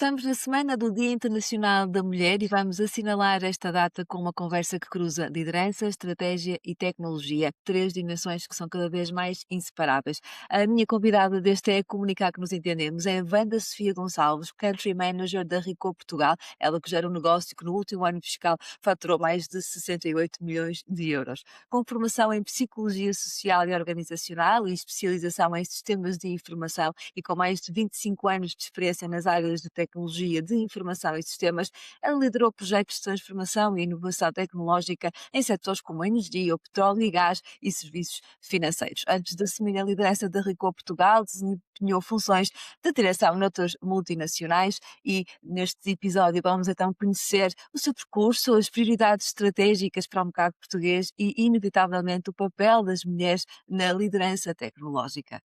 Estamos na semana do Dia Internacional da Mulher e vamos assinalar esta data com uma conversa que cruza liderança, estratégia e tecnologia, três dimensões que são cada vez mais inseparáveis. A minha convidada deste é Comunicar que nos entendemos, é a Wanda Sofia Gonçalves, Country Manager da Ricoh Portugal, ela que gera um negócio que no último ano fiscal faturou mais de 68 milhões de euros. Com formação em Psicologia Social e Organizacional e especialização em Sistemas de Informação e com mais de 25 anos de experiência nas áreas de tecnologia de informação e sistemas, ela liderou projetos de transformação e inovação tecnológica em setores como a energia, o petróleo e gás e serviços financeiros. Antes de assumir a liderança da Ricoh Portugal, desempenhou funções de direção noutras multinacionais e neste episódio vamos então conhecer o seu percurso, as prioridades estratégicas para o mercado português e, inevitavelmente, o papel das mulheres na liderança tecnológica.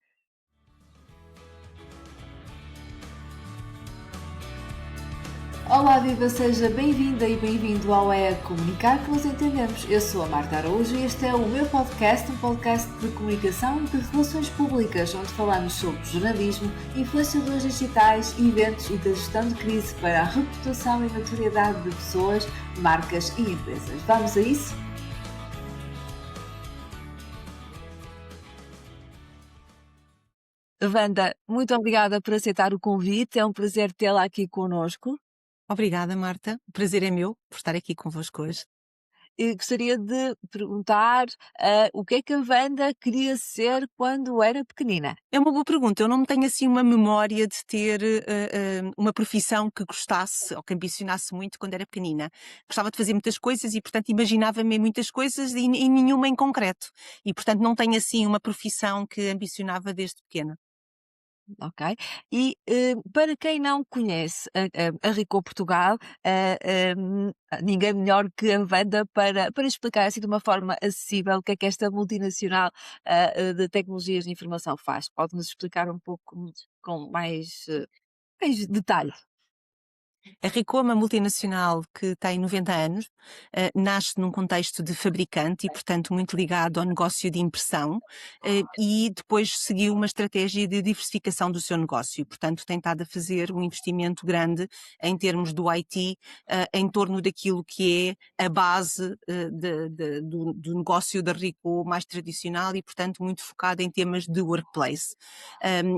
Olá, Viva, seja bem-vinda e bem-vindo ao Comunicar que nos entendemos. Eu sou a Marta Araújo e este é o meu podcast, um podcast de comunicação e de relações públicas, onde falamos sobre jornalismo, influenciadores digitais, eventos e da gestão de crise para a reputação e notoriedade de pessoas, marcas e empresas. Vamos a isso? Wanda, muito obrigada por aceitar o convite, é um prazer tê-la aqui connosco. Obrigada, Marta. O prazer é meu por estar aqui convosco hoje. E gostaria de perguntar, o que é que a Wanda queria ser quando era pequenina? É uma boa pergunta. Eu não tenho assim uma memória de ter uma profissão que gostasse ou que ambicionasse muito quando era pequenina. Gostava de fazer muitas coisas e, portanto, imaginava-me muitas coisas e nenhuma em concreto. E, portanto, não tenho assim uma profissão que ambicionava desde pequena. Ok. E, para quem não conhece a Ricoh Portugal, ninguém melhor que a Wanda para explicar assim de uma forma acessível o que é esta multinacional, de tecnologias de informação faz. Pode-nos explicar um pouco com mais detalhe? A Ricoh é uma multinacional que tem 90 anos, nasce num contexto de fabricante e, portanto, muito ligado ao negócio de impressão, e depois seguiu uma estratégia de diversificação do seu negócio. Portanto, tem estado a fazer um investimento grande em termos do IT, em torno daquilo que é a base do negócio da Ricoh mais tradicional e, portanto, muito focado em temas de workplace.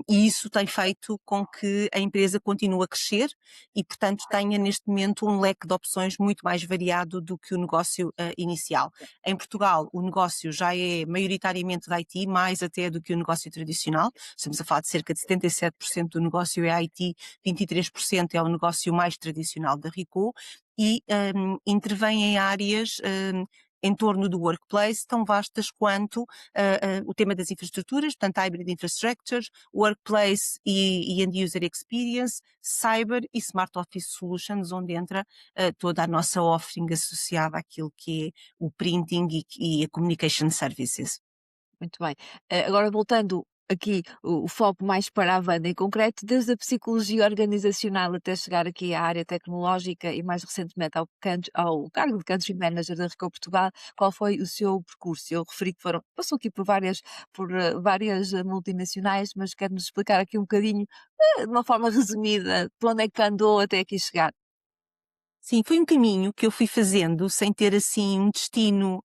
E isso tem feito com que a empresa continue a crescer e, portanto, tenha neste momento um leque de opções muito mais variado do que o negócio inicial. Em Portugal, o negócio já é maioritariamente de IT, mais até do que o negócio tradicional. Estamos a falar de cerca de 77% do negócio é IT, 23% é o negócio mais tradicional da Ricoh e intervém em áreas em torno do workplace tão vastas quanto o tema das infraestruturas, portanto, hybrid infrastructures, workplace e end user experience, cyber e smart office solutions, onde entra toda a nossa offering associada àquilo que é o printing e a communication services. Muito bem. Agora voltando aqui o foco mais para a Wanda em concreto, desde a psicologia organizacional até chegar aqui à área tecnológica e mais recentemente ao cargo de Country Manager da Ricoh Portugal, qual foi o seu percurso? Eu referi que passou aqui por várias multinacionais, mas quer-nos explicar aqui um bocadinho, de uma forma resumida, por onde é que andou até aqui chegar? Sim, foi um caminho que eu fui fazendo sem ter assim um destino,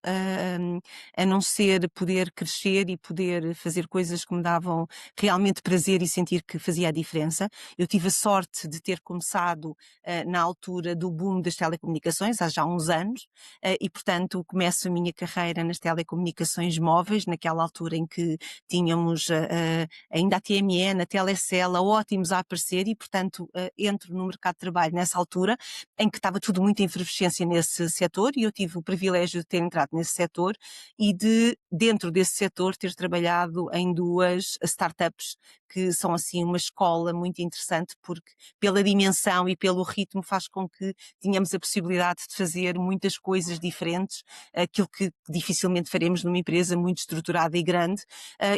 a não ser poder crescer e poder fazer coisas que me davam realmente prazer e sentir que fazia a diferença. Eu tive a sorte de ter começado na altura do boom das telecomunicações, há já uns anos, e portanto começo a minha carreira nas telecomunicações móveis, naquela altura em que tínhamos ainda a TMN, a Telecel, a Ótimos a aparecer e portanto entro no mercado de trabalho nessa altura, em que estava tudo muito em efervescência nesse setor e eu tive o privilégio de ter entrado nesse setor e de, dentro desse setor, ter trabalhado em duas startups que são assim uma escola muito interessante porque pela dimensão e pelo ritmo faz com que tínhamos a possibilidade de fazer muitas coisas diferentes, aquilo que dificilmente faremos numa empresa muito estruturada e grande,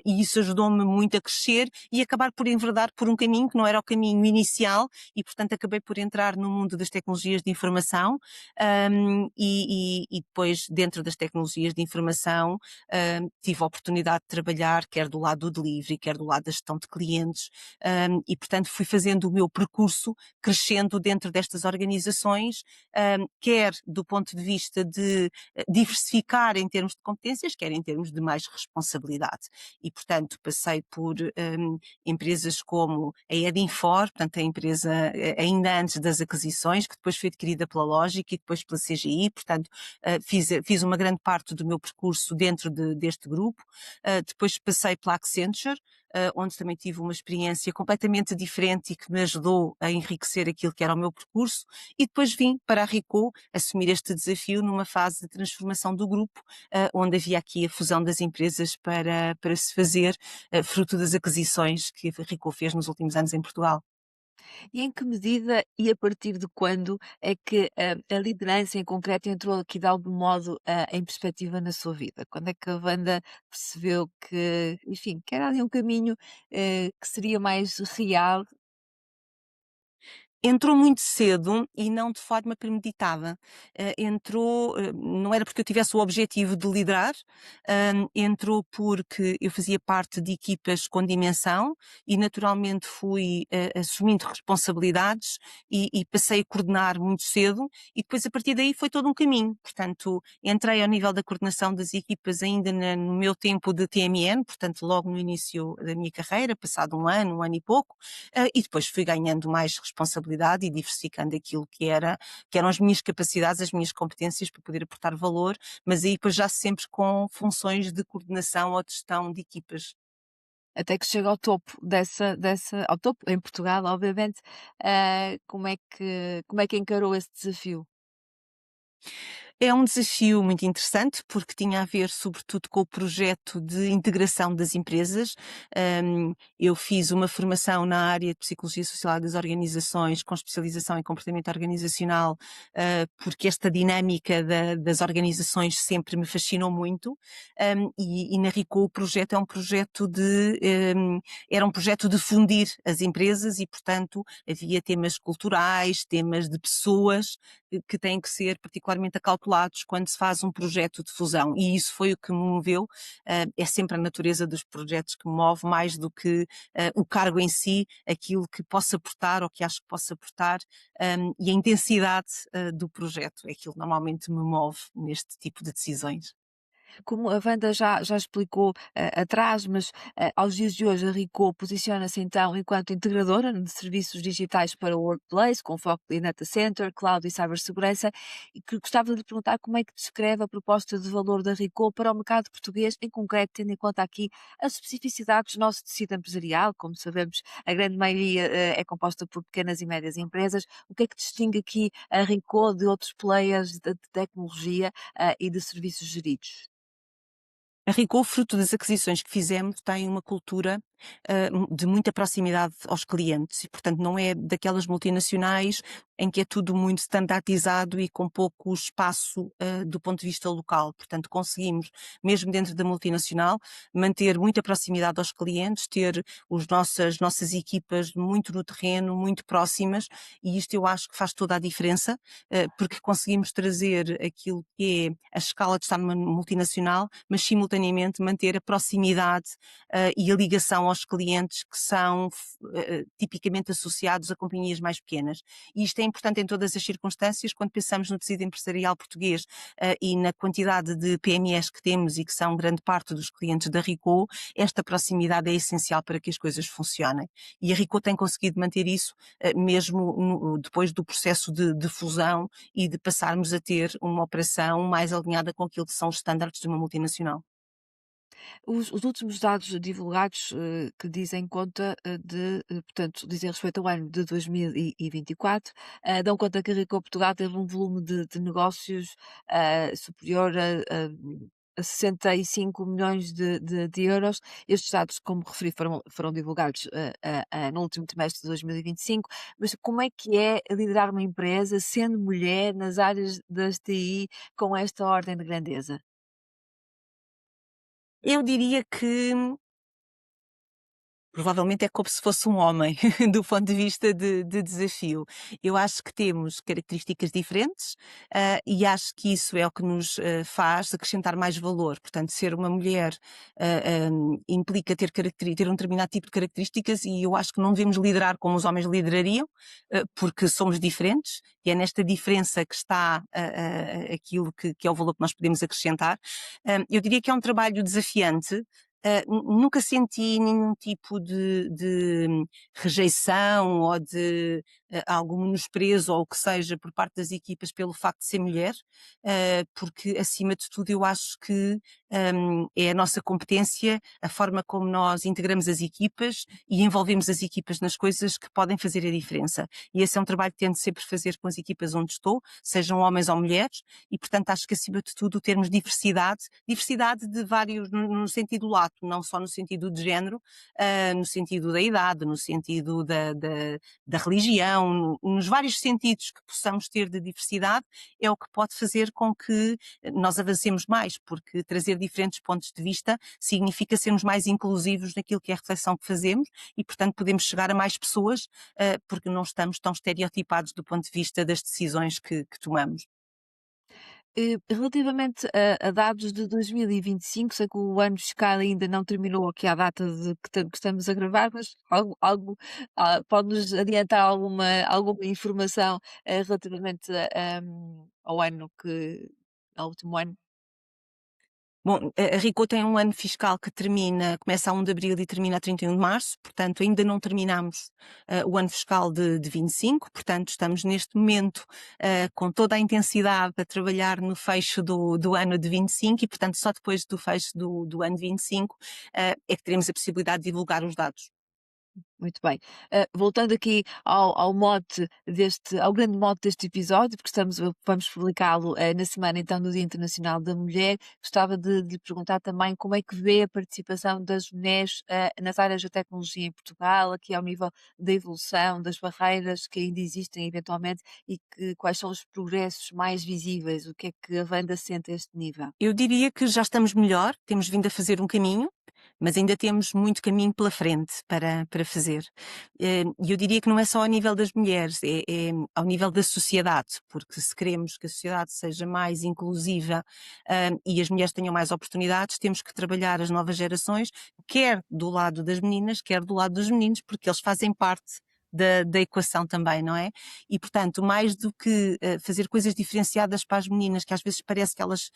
e isso ajudou-me muito a crescer e acabar por enverdar por um caminho que não era o caminho inicial e portanto acabei por entrar no mundo das tecnologias de informação, e depois, dentro das tecnologias de informação, tive a oportunidade de trabalhar quer do lado do delivery, quer do lado da gestão de clientes, e portanto fui fazendo o meu percurso, crescendo dentro destas organizações, quer do ponto de vista de diversificar em termos de competências, quer em termos de mais responsabilidade. E portanto passei por empresas como a Edinfor, portanto a empresa ainda antes das aquisições, que depois foi adquirida pela Logic e depois pela CGI, portanto fiz uma grande parte do meu percurso dentro deste grupo. Depois passei pela Accenture, onde também tive uma experiência completamente diferente e que me ajudou a enriquecer aquilo que era o meu percurso, e depois vim para a Ricoh assumir este desafio numa fase de transformação do grupo, onde havia aqui a fusão das empresas para se fazer, fruto das aquisições que a Ricoh fez nos últimos anos em Portugal. E em que medida e a partir de quando é que a liderança em concreto entrou aqui de algum modo, em perspectiva na sua vida? Quando é que a Wanda percebeu que, enfim, que era ali um caminho, que seria mais real? Entrou muito cedo e não de forma premeditada. Entrou, não era porque eu tivesse o objetivo de liderar, entrou porque eu fazia parte de equipas com dimensão e naturalmente fui assumindo responsabilidades e passei a coordenar muito cedo, e depois a partir daí foi todo um caminho. Portanto, entrei ao nível da coordenação das equipas ainda no meu tempo de TMN, portanto logo no início da minha carreira, passado um ano e pouco, e depois fui ganhando mais responsabilidade e diversificando aquilo que eram as minhas capacidades, as minhas competências para poder aportar valor, mas aí depois já sempre com funções de coordenação ou de gestão de equipas. Até que chega ao topo dessa ao topo, em Portugal, obviamente, como é que encarou esse desafio? É um desafio muito interessante, porque tinha a ver sobretudo com o projeto de integração das empresas. Eu fiz uma formação na área de Psicologia Social das Organizações, com especialização em comportamento organizacional, porque esta dinâmica das organizações sempre me fascinou muito. E na Ricoh o projeto é um projeto era um projeto de fundir as empresas e, portanto, havia temas culturais, temas de pessoas, que têm que ser particularmente acautelados quando se faz um projeto de fusão, e isso foi o que me moveu. É sempre a natureza dos projetos que me move mais do que o cargo em si, aquilo que possa aportar ou que acho que possa aportar, e a intensidade do projeto é aquilo que normalmente me move neste tipo de decisões. Como a Wanda já explicou, atrás, mas, aos dias de hoje a Ricoh posiciona-se então enquanto integradora de serviços digitais para o workplace, com foco em data center, cloud e cibersegurança, e que gostava de lhe perguntar como é que descreve a proposta de valor da Ricoh para o mercado português, em concreto, tendo em conta aqui as especificidades do nosso tecido empresarial. Como sabemos, a grande maioria, é composta por pequenas e médias empresas. O que é que distingue aqui a Ricoh de outros players de tecnologia, e de serviços geridos? A Ricoh, fruto das aquisições que fizemos, tem uma cultura de muita proximidade aos clientes e, portanto, não é daquelas multinacionais em que é tudo muito standardizado e com pouco espaço do ponto de vista local. Portanto, conseguimos, mesmo dentro da multinacional, manter muita proximidade aos clientes, ter nossas equipas muito no terreno, muito próximas, e isto eu acho que faz toda a diferença, porque conseguimos trazer aquilo que é a escala de estar numa multinacional, mas simultaneamente manter a proximidade e a ligação aos clientes que são tipicamente associados a companhias mais pequenas. E isto é importante em todas as circunstâncias, quando pensamos no tecido empresarial português e na quantidade de PMEs que temos e que são grande parte dos clientes da Ricoh, esta proximidade é essencial para que as coisas funcionem. E a Ricoh tem conseguido manter isso mesmo depois do processo de fusão e de passarmos a ter uma operação mais alinhada com aquilo que são os estándares de uma multinacional. Os últimos dados divulgados, que dizem conta, portanto, dizem respeito ao ano de 2024, dão conta que a Ricoh Portugal teve um volume de negócios, superior a 65 milhões de euros. Estes dados, como referi, foram divulgados, no último trimestre de 2025, mas como é que é liderar uma empresa sendo mulher nas áreas das TI com esta ordem de grandeza? Eu diria que provavelmente é como se fosse um homem, do ponto de vista de desafio. Eu acho que temos características diferentes, e acho que isso é o que nos faz acrescentar mais valor. Portanto, ser uma mulher implica ter um determinado tipo de características e eu acho que não devemos liderar como os homens liderariam, porque somos diferentes e é nesta diferença que está aquilo que é o valor que nós podemos acrescentar. Eu diria que é um trabalho desafiante. Nunca senti nenhum tipo de rejeição ou de algum menosprezo ou o que seja por parte das equipas pelo facto de ser mulher, porque acima de tudo eu acho que é a nossa competência, a forma como nós integramos as equipas e envolvemos as equipas nas coisas que podem fazer a diferença. E esse é um trabalho que tento sempre fazer com as equipas onde estou, sejam homens ou mulheres, e portanto acho que acima de tudo termos diversidade de vários, no sentido lato, não só no sentido de género, no sentido da idade, no sentido da religião, nos vários sentidos que possamos ter de diversidade, é o que pode fazer com que nós avancemos mais, porque trazer diferentes pontos de vista significa sermos mais inclusivos naquilo que é a reflexão que fazemos e, portanto, podemos chegar a mais pessoas, porque não estamos tão estereotipados do ponto de vista das decisões que tomamos. Relativamente a dados de 2025, sei que o ano fiscal ainda não terminou aqui à data de que estamos a gravar, mas pode-nos adiantar alguma informação, relativamente ao ano ao último ano? Bom, a RICO tem um ano fiscal que começa a 1 de abril e termina a 31 de março, portanto ainda não terminamos o ano fiscal de 25, portanto estamos neste momento com toda a intensidade a trabalhar no fecho do ano de 25 e portanto só depois do fecho do ano de 25 é que teremos a possibilidade de divulgar os dados. Muito bem. Voltando aqui ao grande mote deste episódio, porque vamos publicá-lo, na semana então do Dia Internacional da Mulher, gostava de lhe perguntar também como é que vê a participação das mulheres, nas áreas da tecnologia em Portugal, aqui ao nível da evolução, das barreiras que ainda existem eventualmente quais são os progressos mais visíveis, o que é que a Wanda sente a este nível? Eu diria que já estamos melhor, temos vindo a fazer um caminho, mas ainda temos muito caminho pela frente para fazer. E eu diria que não é só ao nível das mulheres, é ao nível da sociedade, porque se queremos que a sociedade seja mais inclusiva, e as mulheres tenham mais oportunidades, temos que trabalhar as novas gerações, quer do lado das meninas, quer do lado dos meninos, porque eles fazem parte da equação também, não é? E, portanto, mais do que fazer coisas diferenciadas para as meninas, que às vezes parece que elas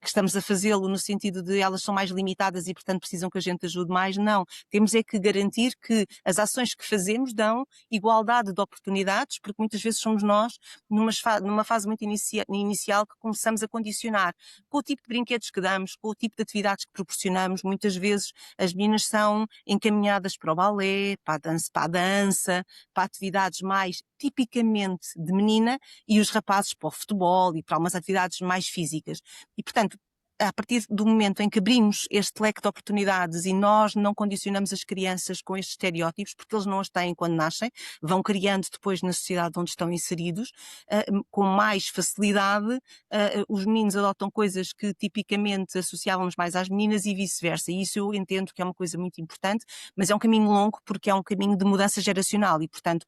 que estamos a fazê-lo no sentido de elas são mais limitadas e, portanto, precisam que a gente ajude mais. Não. Temos é que garantir que as ações que fazemos dão igualdade de oportunidades, porque muitas vezes somos nós, numa fase muito inicial, que começamos a condicionar com o tipo de brinquedos que damos, com o tipo de atividades que proporcionamos. Muitas vezes as meninas são encaminhadas para o balé, para a dança, para atividades mais tipicamente de menina e os rapazes para o futebol e para umas atividades mais físicas. E, portanto, a partir do momento em que abrimos este leque de oportunidades e nós não condicionamos as crianças com estes estereótipos, porque eles não os têm quando nascem, vão criando depois na sociedade onde estão inseridos, com mais facilidade, os meninos adotam coisas que tipicamente associávamos mais às meninas e vice-versa. E isso eu entendo que é uma coisa muito importante, mas é um caminho longo porque é um caminho de mudança geracional e, portanto,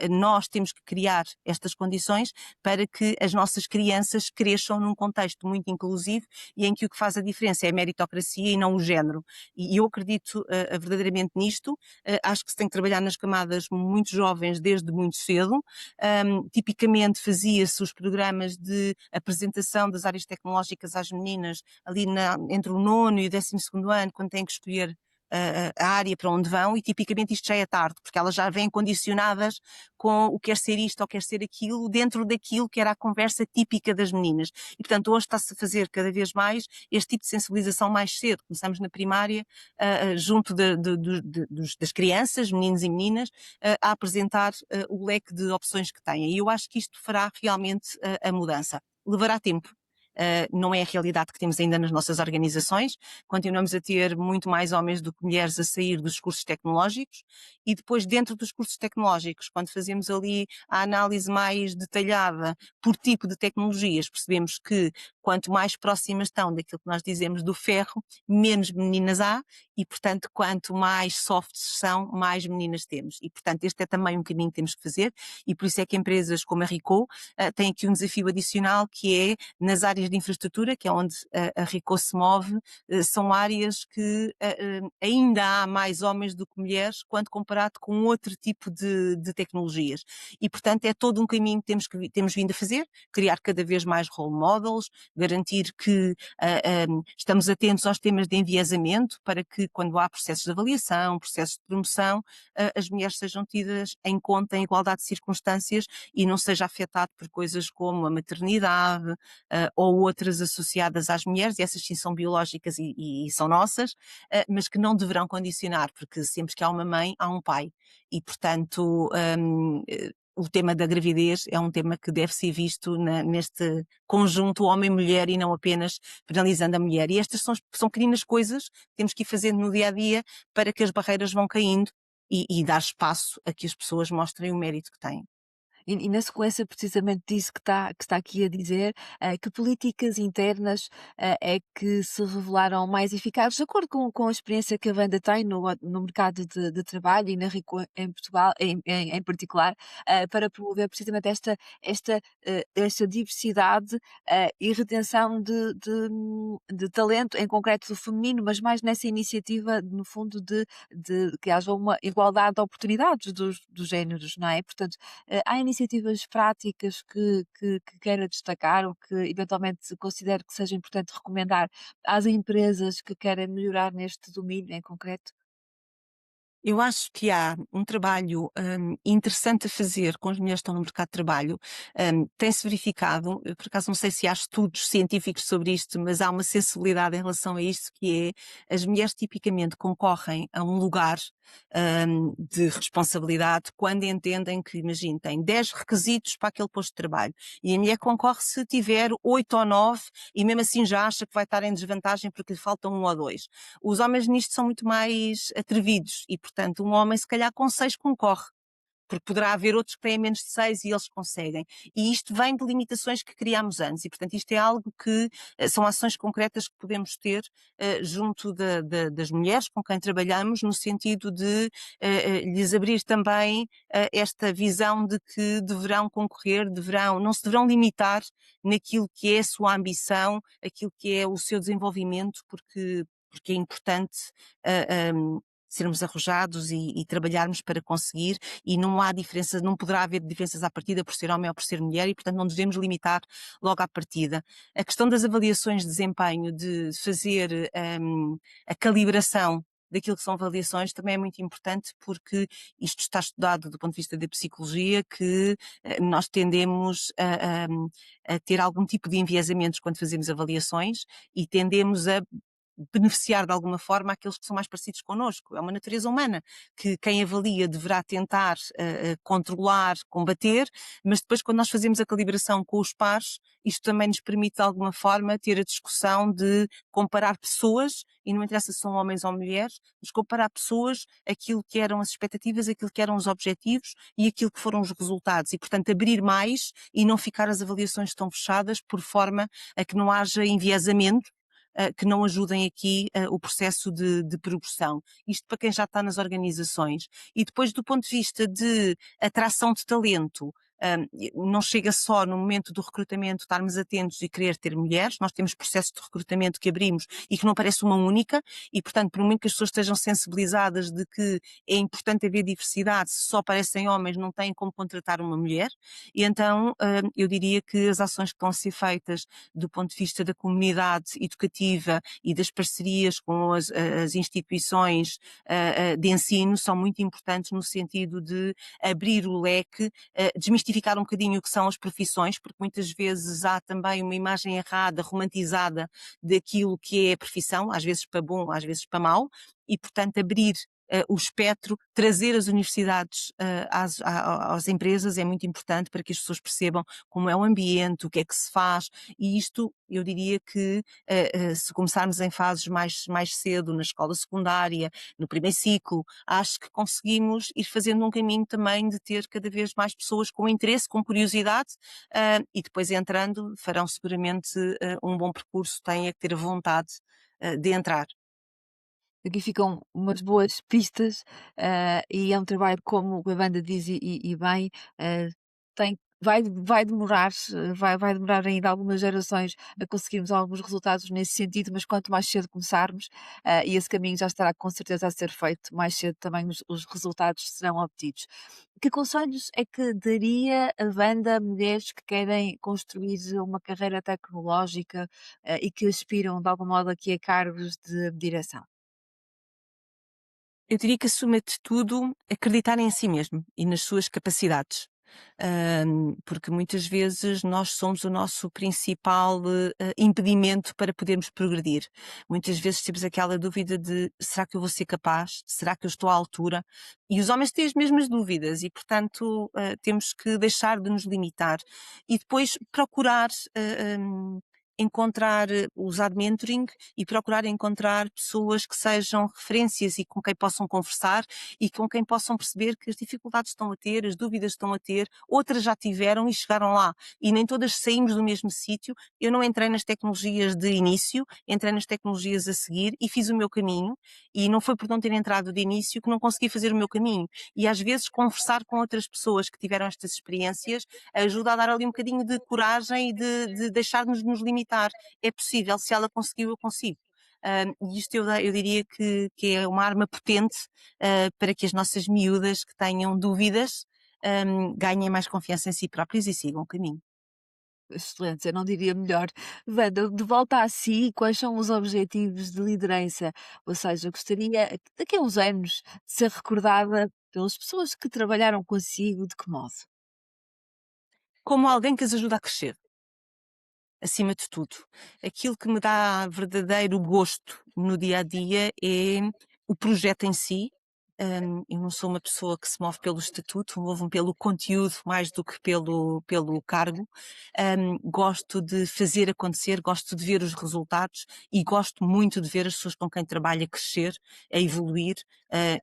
nós temos que criar estas condições para que as nossas crianças cresçam num contexto muito inclusivo e em que o que faz a diferença é a meritocracia e não o género. E eu acredito verdadeiramente nisto. Acho que se tem que trabalhar nas camadas muito jovens desde muito cedo. Tipicamente fazia-se os programas de apresentação das áreas tecnológicas às meninas ali entre o nono e o 12º ano, quando têm que escolher a área para onde vão, e tipicamente isto já é tarde, porque elas já vêm condicionadas com o quer ser isto ou quer ser aquilo, dentro daquilo que era a conversa típica das meninas. E, portanto, hoje está-se a fazer cada vez mais este tipo de sensibilização mais cedo. Começamos na primária, junto das crianças, meninos e meninas, a apresentar o leque de opções que têm. E eu acho que isto fará realmente a mudança. Levará tempo. não é a realidade que temos ainda nas nossas organizações. Continuamos a ter muito mais homens do que mulheres a sair dos cursos tecnológicos, e depois dentro dos cursos tecnológicos, quando fazemos ali a análise mais detalhada por tipo de tecnologias, percebemos que quanto mais próximas estão daquilo que nós dizemos do ferro, menos meninas há, e portanto quanto mais softs são, mais meninas temos. E portanto este é também um caminho que temos que fazer, e por isso é que empresas como a Ricoh têm aqui um desafio adicional, que é nas áreas de infraestrutura, que é onde a Ricoh se move, são áreas que ainda há mais homens do que mulheres quando comparado com outro tipo de tecnologias. E, portanto, é todo um caminho que temos vindo a fazer, criar cada vez mais role models, garantir que estamos atentos aos temas de enviesamento para que, quando há processos de avaliação, processos de promoção, as mulheres sejam tidas em conta em igualdade de circunstâncias e não seja afetado por coisas como a maternidade, ou outras associadas às mulheres, e essas sim são biológicas e são nossas, mas que não deverão condicionar, porque sempre que há uma mãe, há um pai. E, portanto, o tema da gravidez é um tema que deve ser visto neste conjunto homem-mulher e não apenas penalizando a mulher. E estas são pequenas coisas que temos que ir fazendo no dia a dia para que as barreiras vão caindo e dar espaço a que as pessoas mostrem o mérito que têm. E na sequência precisamente disso que está aqui a dizer, que políticas internas, é que se revelaram mais eficazes, de acordo com a experiência que a Wanda tem no mercado de trabalho e na Rico em Portugal, em particular, para promover precisamente esta diversidade, e retenção de talento, em concreto do feminino, mas mais nessa iniciativa, no fundo, de que haja uma igualdade de oportunidades dos géneros, não é? Portanto, há iniciativas práticas que queira destacar ou que eventualmente considere que seja importante recomendar às empresas que querem melhorar neste domínio em concreto? Eu acho que há um trabalho interessante a fazer com as mulheres que estão no mercado de trabalho. Tem-se verificado, eu por acaso não sei se há estudos científicos sobre isto, mas há uma sensibilidade em relação a isto, que é as mulheres tipicamente concorrem a um lugar de responsabilidade quando entendem que, imagine, tem 10 requisitos para aquele posto de trabalho, e a mulher concorre se tiver 8 ou 9, e mesmo assim já acha que vai estar em desvantagem porque lhe faltam um ou dois. Os homens nisto são muito mais atrevidos e, portanto, um homem se calhar com 6 concorre, porque poderá haver outros que têm menos de 6 e eles conseguem. E isto vem de limitações que criámos antes e, portanto, isto é algo que são ações concretas que podemos ter junto das mulheres com quem trabalhamos, no sentido de lhes abrir também esta visão de que deverão concorrer, não se deverão limitar naquilo que é a sua ambição, aquilo que é o seu desenvolvimento, porque é importante sermos arrojados e trabalharmos para conseguir, e não há diferença, não poderá haver diferenças à partida por ser homem ou por ser mulher, e portanto não devemos limitar logo à partida. A questão das avaliações de desempenho, de fazer a calibração daquilo que são avaliações, também é muito importante, porque isto está estudado do ponto de vista da psicologia, que nós tendemos a ter algum tipo de enviesamentos quando fazemos avaliações, e tendemos a beneficiar de alguma forma aqueles que são mais parecidos connosco. É uma natureza humana que quem avalia deverá tentar controlar, combater, mas depois quando nós fazemos a calibração com os pares, isto também nos permite de alguma forma ter a discussão de comparar pessoas, e não interessa se são homens ou mulheres, mas comparar pessoas, aquilo que eram as expectativas, aquilo que eram os objetivos e aquilo que foram os resultados, e portanto abrir mais e não ficar as avaliações tão fechadas, por forma a que não haja enviesamento, que não ajudem aqui o processo de progressão. Isto para quem já está nas organizações. E depois, do ponto de vista de atração de talento, não chega só no momento do recrutamento estarmos atentos e querer ter mulheres. Nós temos processos de recrutamento que abrimos e que não parece uma única, e portanto, por muito que as pessoas estejam sensibilizadas de que é importante haver diversidade, se só aparecem homens não têm como contratar uma mulher. E então eu diria que as ações que estão a ser feitas do ponto de vista da comunidade educativa e das parcerias com as instituições de ensino são muito importantes, no sentido de abrir o leque, desmistificar um bocadinho o que são as profissões, porque muitas vezes há também uma imagem errada, romantizada, daquilo que é a profissão, às vezes para bom, às vezes para mau, e portanto abrir o espectro, trazer as universidades às empresas é muito importante para que as pessoas percebam como é o ambiente, o que é que se faz, e isto eu diria que se começarmos em fases mais cedo, na escola secundária, no primeiro ciclo, acho que conseguimos ir fazendo um caminho também de ter cada vez mais pessoas com interesse, com curiosidade, e depois entrando farão seguramente um bom percurso, têm é que ter a vontade de entrar. Aqui ficam umas boas pistas, e é um trabalho, como a banda diz e bem, tem vai demorar, vai demorar ainda algumas gerações a conseguirmos alguns resultados nesse sentido, mas quanto mais cedo começarmos, e esse caminho já estará com certeza a ser feito, mais cedo também os resultados serão obtidos. Que conselhos é que daria a banda a mulheres que querem construir uma carreira tecnológica, e que aspiram de algum modo aqui a cargos de direção? Eu diria que, acima de tudo, acreditarem em si mesmo e nas suas capacidades. Porque muitas vezes nós somos o nosso principal impedimento para podermos progredir. Muitas vezes temos aquela dúvida de será que eu vou ser capaz? Será que eu estou à altura? E os homens têm as mesmas dúvidas e, portanto, temos que deixar de nos limitar e depois procurar encontrar, usar mentoring e procurar encontrar pessoas que sejam referências e com quem possam conversar e com quem possam perceber que as dificuldades estão a ter, as dúvidas estão a ter, outras já tiveram e chegaram lá. E nem todas saímos do mesmo sítio. Eu não entrei nas tecnologias de início, entrei nas tecnologias a seguir e fiz o meu caminho. E não foi por não ter entrado de início que não consegui fazer o meu caminho. E às vezes conversar com outras pessoas que tiveram estas experiências ajuda a dar ali um bocadinho de coragem e de deixar-nos nos limitar. É possível, se ela conseguiu, eu consigo. E isto eu diria que é uma arma potente para que as nossas miúdas que tenham dúvidas ganhem mais confiança em si próprias e sigam o caminho. Excelente, eu não diria melhor. Wanda, de volta a si, quais são os objetivos de liderança? Ou seja, gostaria, daqui a uns anos, de ser recordada pelas pessoas que trabalharam consigo, de que modo? Como alguém que as ajuda a crescer, acima de tudo. Aquilo que me dá verdadeiro gosto no dia a dia é o projeto em si. Eu não sou uma pessoa que se move pelo estatuto, movo-me pelo conteúdo mais do que pelo cargo. Gosto de fazer acontecer, gosto de ver os resultados e gosto muito de ver as pessoas com quem trabalho a crescer, a evoluir,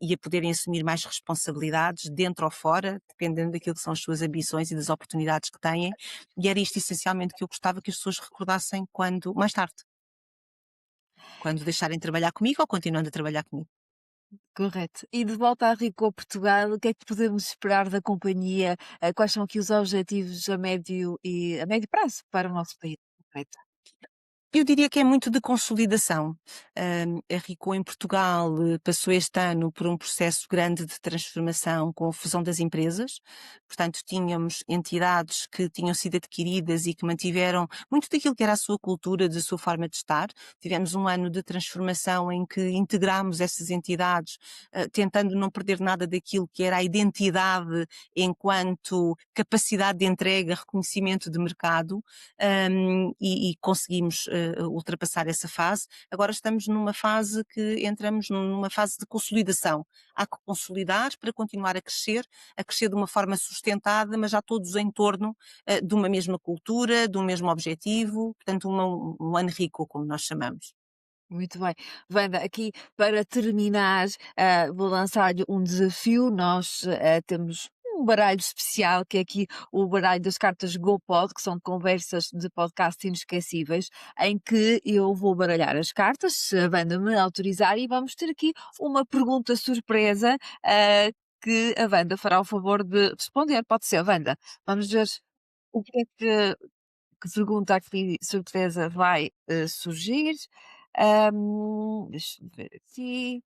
e a poderem assumir mais responsabilidades, dentro ou fora, dependendo daquilo que são as suas ambições e das oportunidades que têm. E era isto essencialmente que eu gostava que as pessoas recordassem quando, mais tarde, quando deixarem de trabalhar comigo ou continuando a trabalhar comigo. Correto. E de volta a Ricoh Portugal, o que é que podemos esperar da companhia? Quais são aqui os objetivos a médio prazo para o nosso país? Correto. Eu diria que é muito de consolidação. A Ricoh em Portugal passou este ano por um processo grande de transformação com a fusão das empresas. Portanto, tínhamos entidades que tinham sido adquiridas e que mantiveram muito daquilo que era a sua cultura, da sua forma de estar. Tivemos um ano de transformação em que integramos essas entidades, tentando não perder nada daquilo que era a identidade enquanto capacidade de entrega, reconhecimento de mercado, e conseguimos ultrapassar essa fase. Agora estamos numa fase que entramos numa fase de consolidação. Há que consolidar para continuar a crescer de uma forma sustentada, mas já todos em torno de uma mesma cultura, de um mesmo objetivo, portanto um ano rico, como nós chamamos. Muito bem. Wanda, aqui para terminar, vou lançar-lhe um desafio. Nós temos um baralho especial, que é aqui o baralho das cartas GoPod, que são conversas de podcast inesquecíveis, em que eu vou baralhar as cartas, se a Wanda me autorizar, e vamos ter aqui uma pergunta surpresa, que a Wanda fará o favor de responder. Pode ser, Wanda. Vamos ver o que pergunta aqui surpresa vai surgir. Deixa-me ver aqui.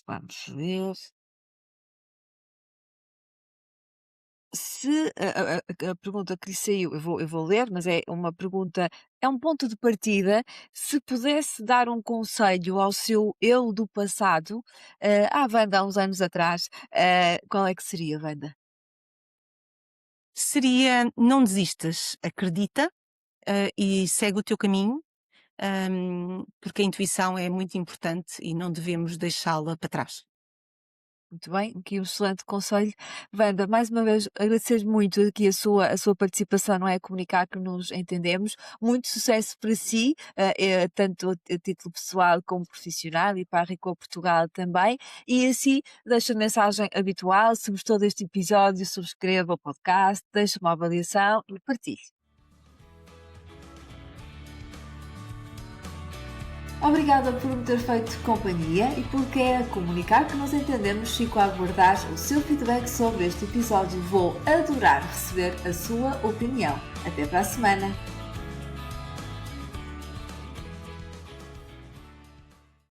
Vamos ver. Se a pergunta que lhe saiu, eu vou ler, mas é uma pergunta, é um ponto de partida. Se pudesse dar um conselho ao seu eu do passado, à Wanda há uns anos atrás, qual é que seria, Wanda? Seria não desistas, acredita e segue o teu caminho. porque a intuição é muito importante e não devemos deixá-la para trás. Muito bem, aqui um excelente conselho. Wanda, mais uma vez agradecer muito aqui a sua participação, não é? Comunicar que nos entendemos. Muito sucesso para si, tanto a título pessoal como profissional e para a Ricoh Portugal também. E assim, deixo a mensagem habitual. Se gostou deste episódio, subscreva o podcast, deixe uma avaliação e partilhe. Obrigada por me ter feito companhia e por querer comunicar que nos entendemos. Fico a aguardar o seu feedback sobre este episódio. Vou adorar receber a sua opinião. Até para a semana!